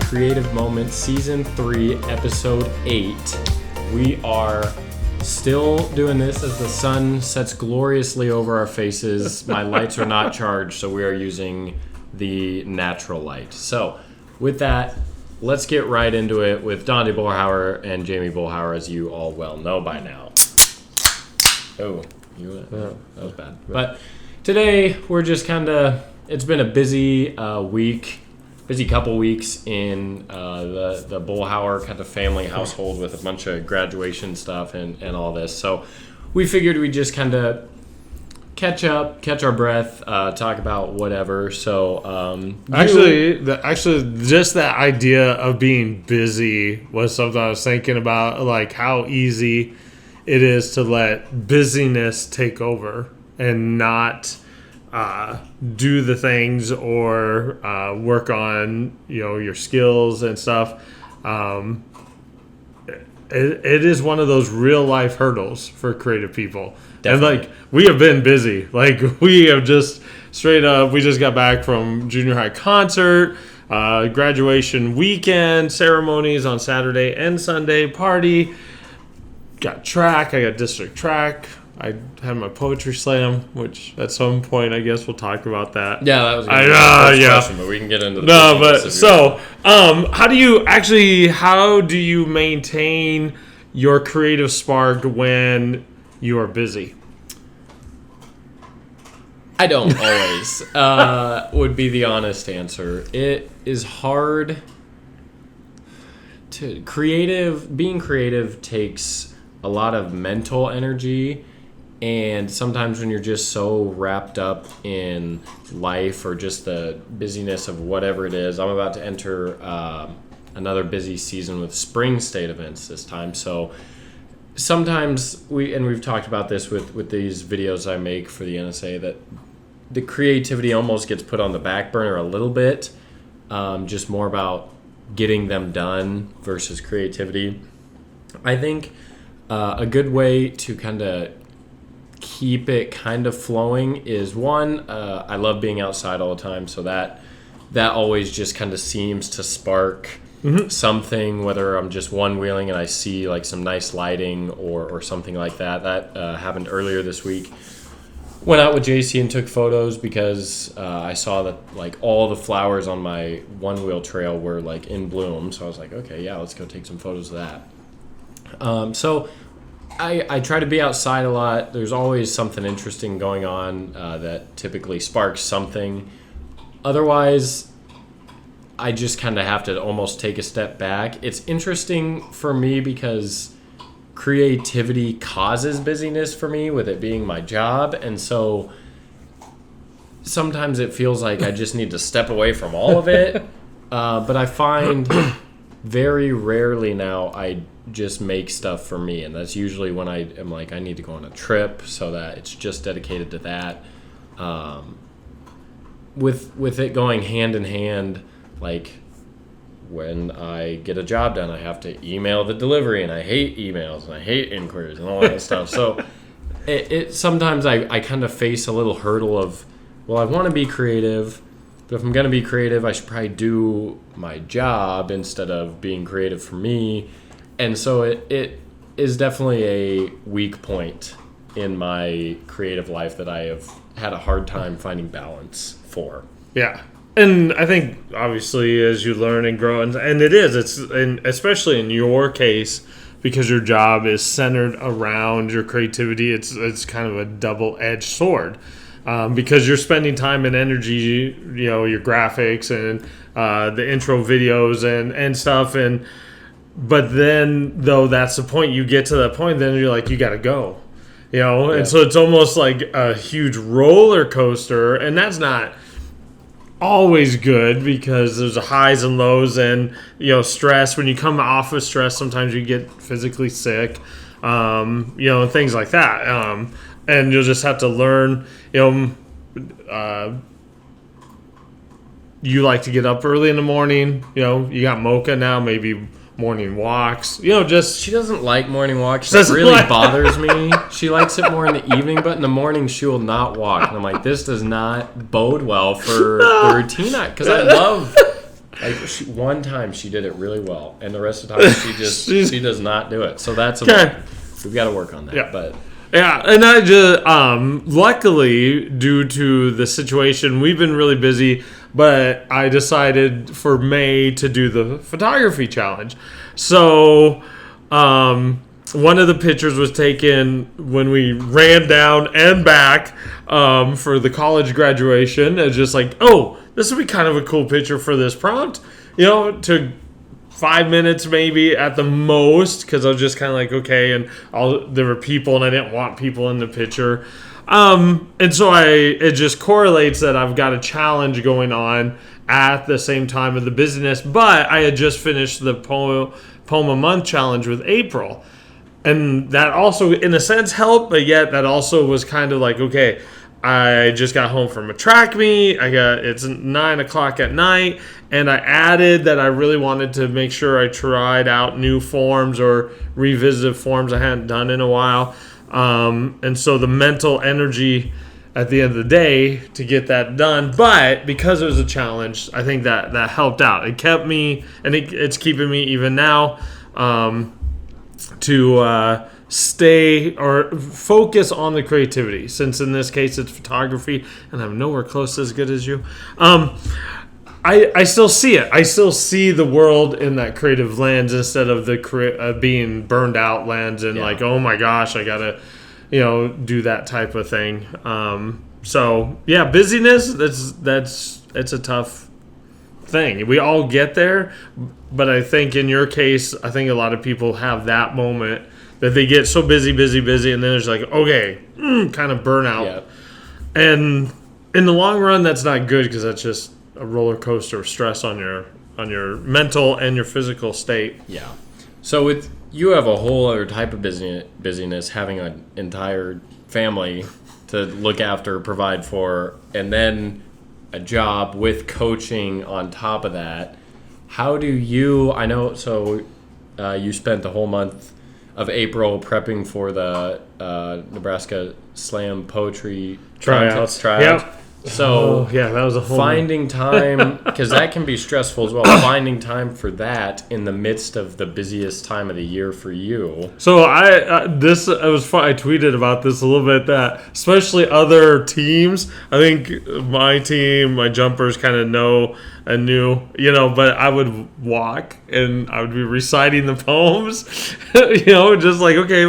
Creative Moment Season 3, Episode 8. We are still doing this as the sun sets gloriously over our faces. My lights are not charged, so we are using the natural light. So, with that, let's get right into it with Dante Bullhauer and Jamie Bullhauer, as you all well know by now. Oh, that was bad. But today, we're just it's been a busy busy couple weeks in the Bullhauer kind of family household with a bunch of graduation stuff and all this. So we figured we'd just kind of catch our breath, talk about whatever. So actually, just that idea of being busy was something I was thinking about, like how easy it is to let busyness take over and not do the things or work on your skills and stuff. It is one of those real life hurdles for creative people. Definitely. And we have been busy. We have just straight up. We just got back from junior high concert, graduation weekend, ceremonies on Saturday and Sunday, party. Got track. I got district track. I had my poetry slam, which at some point I guess we'll talk about that. Yeah, that was going to be the first question, but we can get into the how do you maintain your creative spark when you are busy? I don't always would be the honest answer. It is hard to being creative takes a lot of mental energy. And sometimes when you're just so wrapped up in life or just the busyness of whatever it is, I'm about to enter another busy season with spring state events this time. So sometimes we've talked about this with these videos I make for the NSA, that the creativity almost gets put on the back burner a little bit, just more about getting them done versus creativity. I think a good way to kind of keep it kind of flowing is one, I love being outside all the time, so that always just kind of seems to spark something, whether I'm just one-wheeling and I see like some nice lighting or something like that. That happened earlier this week. Went out with JC and took photos because I saw that like all the flowers on my one-wheel trail were like in bloom, so I was like, okay, yeah, let's go take some photos of that. So I try to be outside a lot. There's always something interesting going on that typically sparks something. Otherwise, I just kind of have to almost take a step back. It's interesting for me because creativity causes busyness for me, with it being my job. And so sometimes it feels like I just need to step away from all of it. But I find very rarely now I just make stuff for me, and that's usually when I am like, I need to go on a trip, so that it's just dedicated to that. With it going hand in hand, like when I get a job done, I have to email the delivery, and I hate emails and I hate inquiries and all that stuff. So it sometimes I kind of face a little hurdle of, well, I want to be creative, but if I'm going to be creative, I should probably do my job instead of being creative for me. And so it is definitely a weak point in my creative life that I have had a hard time finding balance for. Yeah. And I think, obviously, as you learn and grow, and especially in your case, because your job is centered around your creativity, it's kind of a double-edged sword. Because you're spending time and energy, your graphics and the intro videos and stuff, but then, though, that's the point. You get to that point, then you're like, you got to go, Yeah. And so it's almost like a huge roller coaster, and that's not always good because there's highs and lows and, stress. When you come off of stress, sometimes you get physically sick, and things like that. And you'll just have to learn, you like to get up early in the morning, you got Mocha now, maybe morning walks, just... She doesn't like morning walks. That really bothers me. She likes it more in the evening, but in the morning she will not walk. And I'm like, this does not bode well for the routine. Because I love Like one time she did it really well, and the rest of the time she does not do it. So that's we've got to work on that. Yeah. But yeah, and I just luckily, due to the situation, we've been really busy. But I decided for May to do the photography challenge. So one of the pictures was taken when we ran down and back for the college graduation. It's just like, oh, this would be kind of a cool picture for this prompt. Took 5 minutes maybe at the most, because I was just kind of like, okay, and there were people and I didn't want people in the picture. And so it just correlates that I've got a challenge going on at the same time of the business, but I had just finished the poem a month challenge with April. And that also, in a sense, helped, but yet that also was kind of like, okay, I just got home from a track meet. It's 9:00 at night, and I added that I really wanted to make sure I tried out new forms or revisited forms I hadn't done in a while. And so the mental energy at the end of the day to get that done, but because it was a challenge, I think that helped out. It kept me, and it's keeping me even now, to stay or focus on the creativity, since in this case it's photography and I'm nowhere close as good as you. I still see it. I still see the world in that creative lens instead of the being burned out lens and like, oh my gosh, I gotta, do that type of thing. So yeah, busyness. It's a tough thing. We all get there, but I think in your case, I think a lot of people have that moment that they get so busy, and then there's like, okay, kind of burnout. Yeah. And in the long run, that's not good, because that's just a roller coaster of stress on your mental and your physical state. Yeah. So you have a whole other type of busyness, having an entire family to look after, provide for, and then a job with coaching on top of that. How do you? I know. So you spent the whole month of April prepping for the Nebraska Slam Poetry Tryouts. Yep. So that was a whole finding time, because that can be stressful as well. Finding time for that in the midst of the busiest time of the year for you. So it was fun. I tweeted about this a little bit, that especially other teams. I think my team, my jumpers, kind of know and knew, but I would walk and I would be reciting the poems, just like, okay,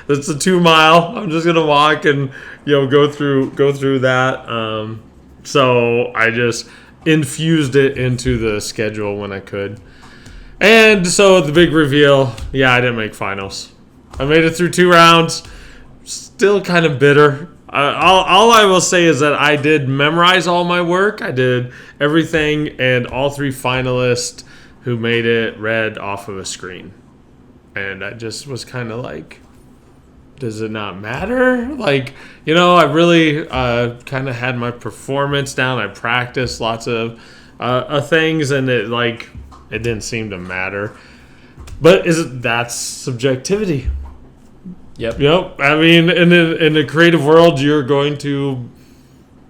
it's a 2 mile. I'm just gonna walk and go through that. So I just infused it into the schedule when I could. And so the big reveal, I didn't make finals. I made it through 2 rounds. Still kind of bitter. All I will say is that I did memorize all my work. I did everything, and all 3 finalists who made it read off of a screen. And I just was kind of like, does it not matter? Like, I really kind of had my performance down. I practiced lots of things, and it didn't seem to matter. But that's subjectivity. Yep. I mean, in the creative world, you're going to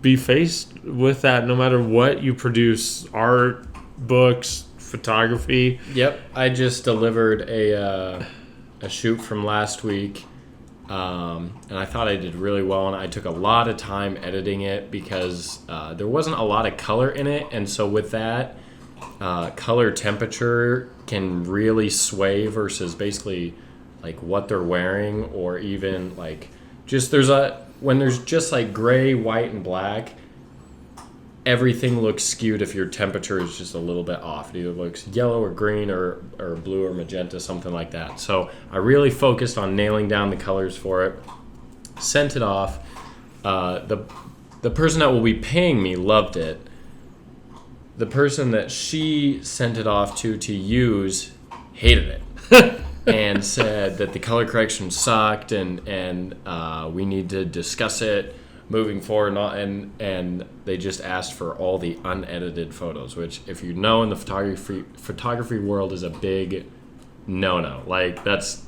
be faced with that no matter what you produce: art, books, photography. Yep. I just delivered a shoot from last week. And I thought I did really well, and I took a lot of time editing it because there wasn't a lot of color in it, and so with that, color temperature can really sway versus basically like what they're wearing, or even like just when there's just like gray, white, and black, everything looks skewed if your temperature is just a little bit off. It either looks yellow or green or blue or magenta, something like that. So I really focused on nailing down the colors for it. Sent it off. The person that will be paying me loved it. The person that she sent it off to use hated it. And said that the color correction sucked, and we need to discuss it moving forward, and they just asked for all the unedited photos, which, if you know, in the photography world, is a big no. Like that's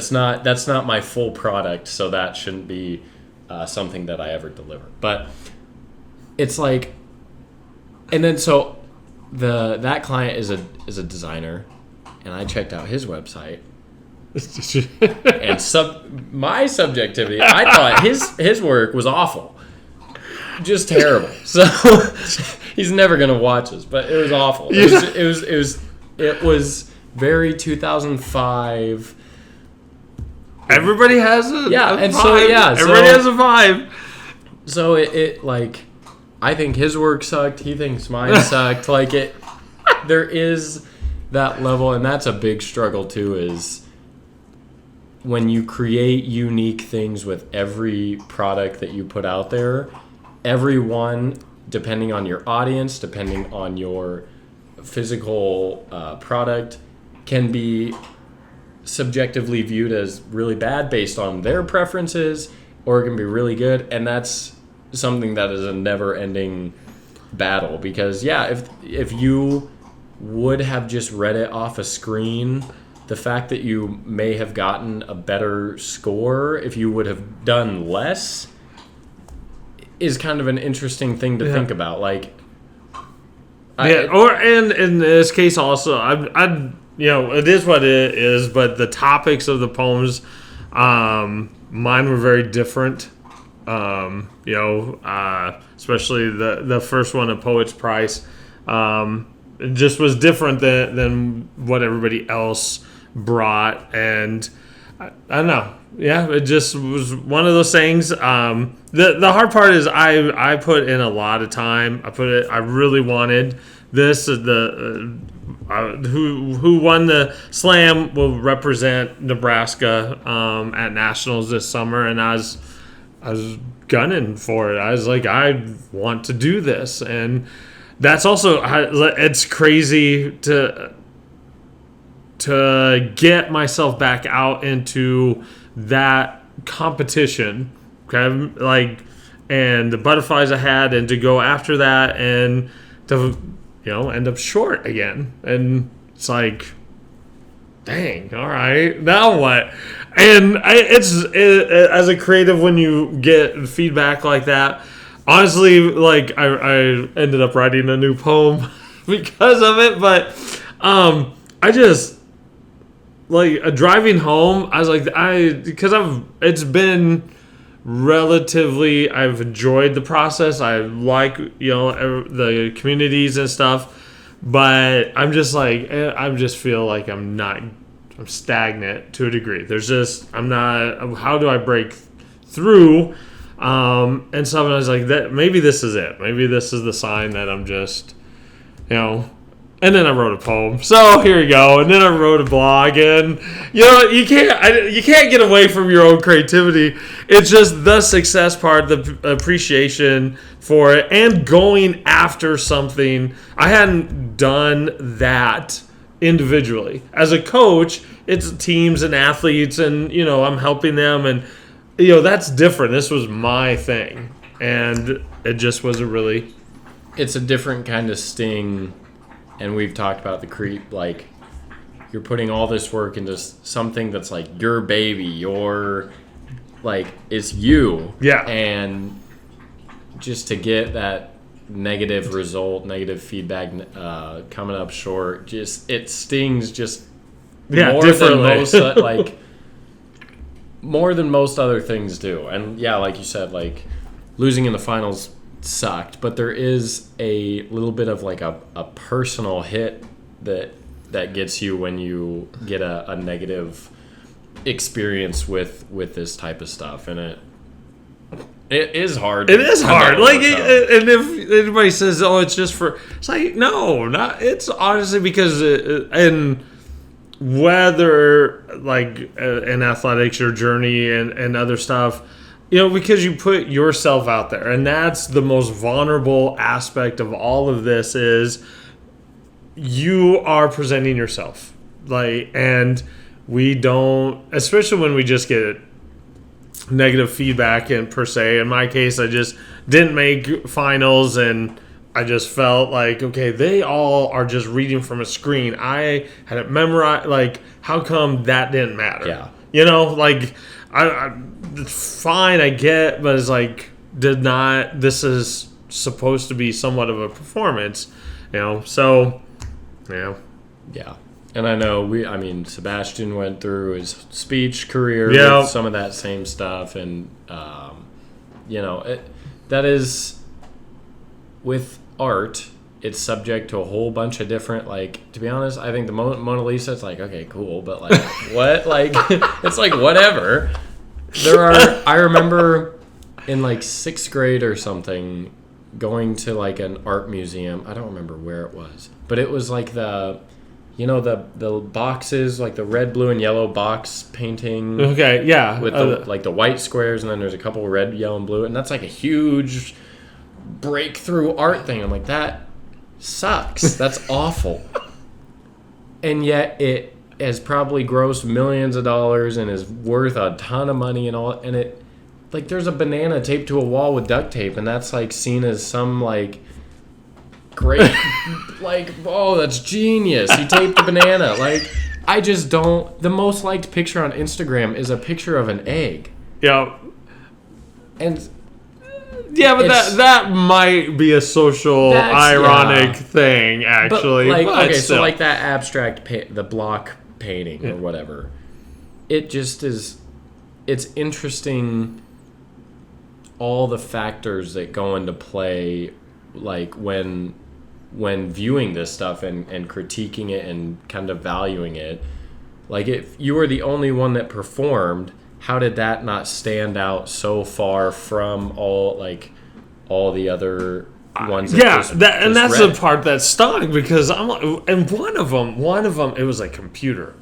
not my full product, so that shouldn't be something that I ever deliver. But it's like, and then so that client is a designer, and I checked out his website. And my subjectivity, I thought his work was awful, just terrible. So he's never gonna watch us, but it was awful. It was very 2005. Everybody has a and vibe. so Everybody has a vibe. So it like, I think his work sucked. He thinks mine sucked. Like there is that level, and that's a big struggle too. Is when you create unique things with every product that you put out there, everyone, depending on your audience, depending on your physical product, can be subjectively viewed as really bad based on their preferences, or it can be really good. And that's something that is a never-ending battle, because if you would have just read it off a screen, the fact that you may have gotten a better score if you would have done less is kind of an interesting thing to think about. Like, and in this case also, I it is what it is, but the topics of the poems, mine were very different. Especially the first one, A Poet's Price, it just was different than what everybody else brought, and I don't know. Yeah, it just was one of those things. The hard part is I put in a lot of time. I really wanted this. Who won the slam will represent Nebraska at nationals this summer, and I was gunning for it. I was like, I want to do this, and that's also, it's crazy to get myself back out into that competition, okay, like, and the butterflies I had, and to go after that, and to end up short again, and it's like, dang, all right, now what? And as a creative, when you get feedback like that, honestly, like, I ended up writing a new poem because of it. But I just, like, driving home, I was like, it's been relatively, I've enjoyed the process. I like, the communities and stuff, but I'm just like, I just feel like I'm stagnant to a degree. How do I break through? And so I was like, that maybe this is it. Maybe this is the sign that I'm just, and then I wrote a poem. So here you go. And then I wrote a blog, and you can't get away from your own creativity. It's just the success part, the appreciation for it, and going after something. I hadn't done that individually. As a coach, it's teams and athletes, and I'm helping them, and that's different. This was my thing, and it just was it's a different kind of sting. And we've talked about the creep, like, you're putting all this work into something that's like your baby, it's you. Yeah. And just to get that negative result, negative feedback coming up short, it stings just more than most, more than most other things do. And yeah, like you said, like, losing in the finals sucked, but there is a little bit of like a personal hit that gets you when you get a negative experience with this type of stuff, and it is hard. It is hard. Like, and if anybody says, "Oh, it's just for," it's like, no, not. It's honestly because and whether like in athletics, your journey and other stuff. Because you put yourself out there, and that's the most vulnerable aspect of all of this is you are presenting yourself. Like, and we don't, especially when we just get negative feedback, and per se, in my case, I just didn't make finals, and I just felt like, okay, they all are just reading from a screen. I had it memorized. Like, how come that didn't matter? Yeah. Like, it's fine, I get, but it's like, this is supposed to be somewhat of a performance, so yeah. Yeah. And I know Sebastian went through his speech career Yeah. with some of that same stuff, and that is with art. It's subject to a whole bunch of different, like, to be honest, I think the Mona Lisa, it's like, okay, cool, but like, what? Like, it's like, whatever. I remember in like 6th grade or something, going to like an art museum. I don't remember where it was, but it was like the boxes, like the red, blue, and yellow box painting. Okay, yeah. With the white squares, and then there's a couple red, yellow, and blue, and that's like a huge breakthrough art thing. I'm like, that sucks. That's awful. And yet it has probably grossed millions of dollars and is worth a ton of money and all. And it, like, there's a banana taped to a wall with duct tape, and that's like seen as some like great, like, oh, that's genius. He taped a banana. Like, I just don't. The most liked picture on Instagram is a picture of an egg. Yeah. And yeah, but that might be a social ironic thing, actually. But still. So like that abstract, the block painting or whatever, it just is. It's interesting. All the factors that go into play, like when viewing this stuff and critiquing it and kind of valuing it. Like, if you were the only one that performed, how did that not stand out so far from all the other ones? That's the part that stung, because I'm like, and one of them, it was a computer.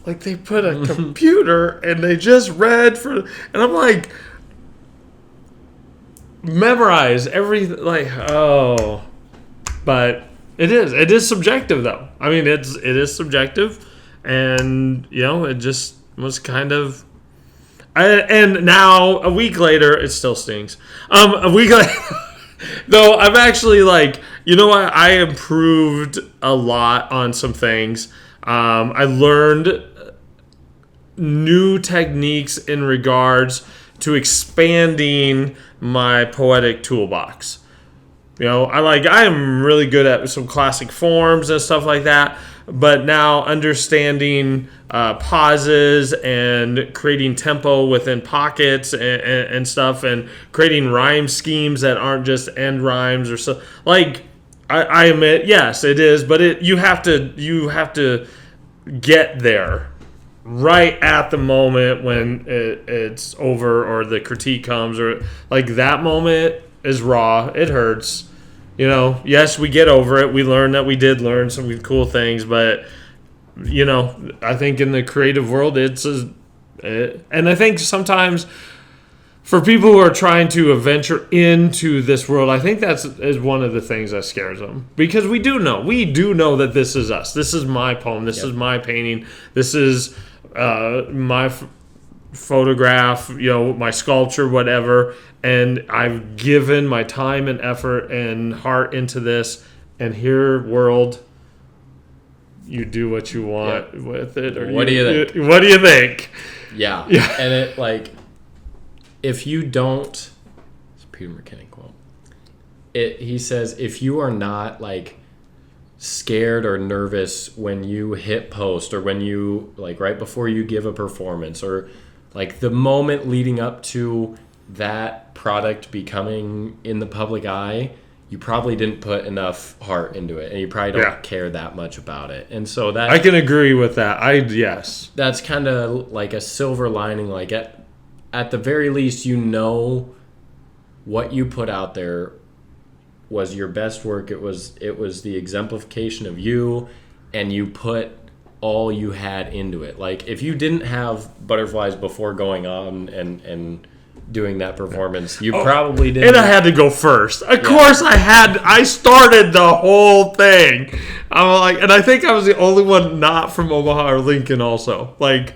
Like, they put a computer and they just read and I'm like, memorize everything, like, oh. But it is subjective, though. I mean, it is subjective, and it just was kind of. And now a week later, it still stings. A week later, though, I'm actually like, what? I improved a lot on some things. I learned new techniques in regards to expanding my poetic toolbox. I am really good at some classic forms and stuff like that, but now understanding pauses and creating tempo within pockets and stuff, and creating rhyme schemes that aren't just end rhymes or so. Like, I admit, yes, it is, but you have to get there right at the moment when it's over or the critique comes, or like that moment is raw. It hurts. Yes, we get over it. We learn that we did learn some cool things, but I think in the creative world, and I think sometimes for people who are trying to venture into this world, I think is one of the things that scares them, because we do know that this is us. This is my poem. This is my painting. This is my photograph, my sculpture, whatever, and I've given my time and effort and heart into this, and here, world, you do what you want with it. Or what do you think? What do you think? Yeah. And it, like, if you don't, it's a Peter McKinnon quote. He says, if you are not like scared or nervous when you hit post, or when you, like, right before you give a performance, or like the moment leading up to that product becoming in the public eye, you probably didn't put enough heart into it, and you probably don't care that much about it. And so that, I can agree with that. Yes. That's kind of like a silver lining. Like, at the very least, what you put out there was your best work. It was the exemplification of you, and you put all you had into it. Like, if you didn't have butterflies before going on and doing that performance, you probably didn't. And I had to go first. Of course I started the whole thing. I'm like, and I think I was the only one not from Omaha or Lincoln also. Like,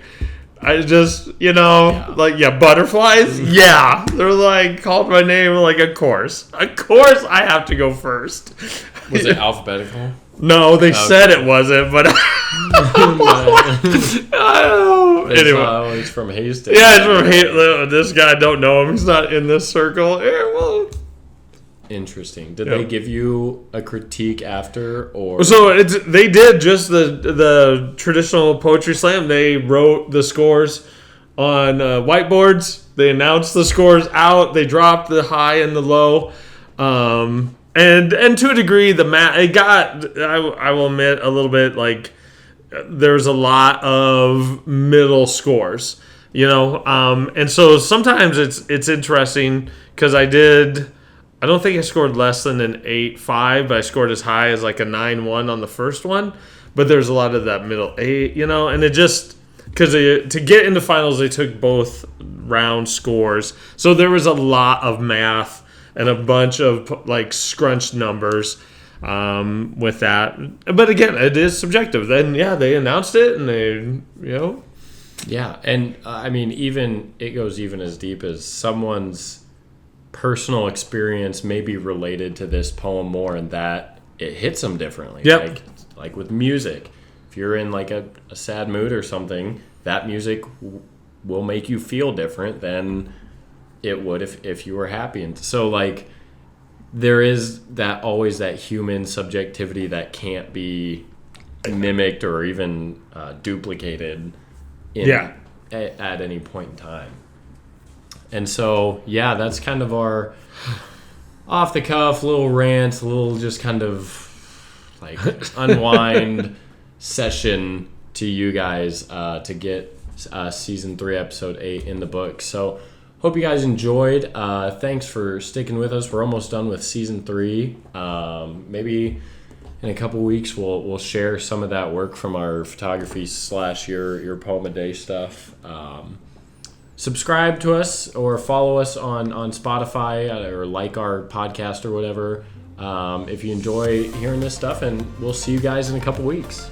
I just, butterflies? Yeah. They're like, called my name, like, of course I have to go first. Was it alphabetical? No, they said it wasn't, but anyway. He's from Hastings. Yeah, he's from Hastings. This guy, don't know him. He's not in this circle. Interesting. Did Yep. they give you a critique after, or So they did just the traditional poetry slam. They wrote the scores on whiteboards. They announced the scores out. They dropped the high and the low, and to a degree, the math it got. I will admit a little bit like there's a lot of middle scores, and so sometimes it's interesting because I don't think I scored less than an 8.5, but I scored as high as like a 9.1 on the first one. But there's a lot of that middle 8, and it just because to get into finals they took both round scores, so there was a lot of math and a bunch of like scrunched numbers with that. But again, it is subjective. Then they announced it and they yeah, and I mean even it goes even as deep as someone's personal experience may be related to this poem more, and that it hits them differently. Yep. Like with music, if you're in like a sad mood or something, that music will make you feel different than it would if you were happy. And so like there is that always that human subjectivity that can't be mimicked or even duplicated at any point in time. And so, that's kind of our off-the-cuff little rant, a little just kind of like unwind session to you guys to get Season 3, Episode 8 in the book. So, hope you guys enjoyed. Thanks for sticking with us. We're almost done with Season 3. Maybe in a couple weeks we'll share some of that work from our photography / your poem a day stuff. Subscribe to us or follow us on Spotify or like our podcast or whatever if you enjoy hearing this stuff, and we'll see you guys in a couple weeks.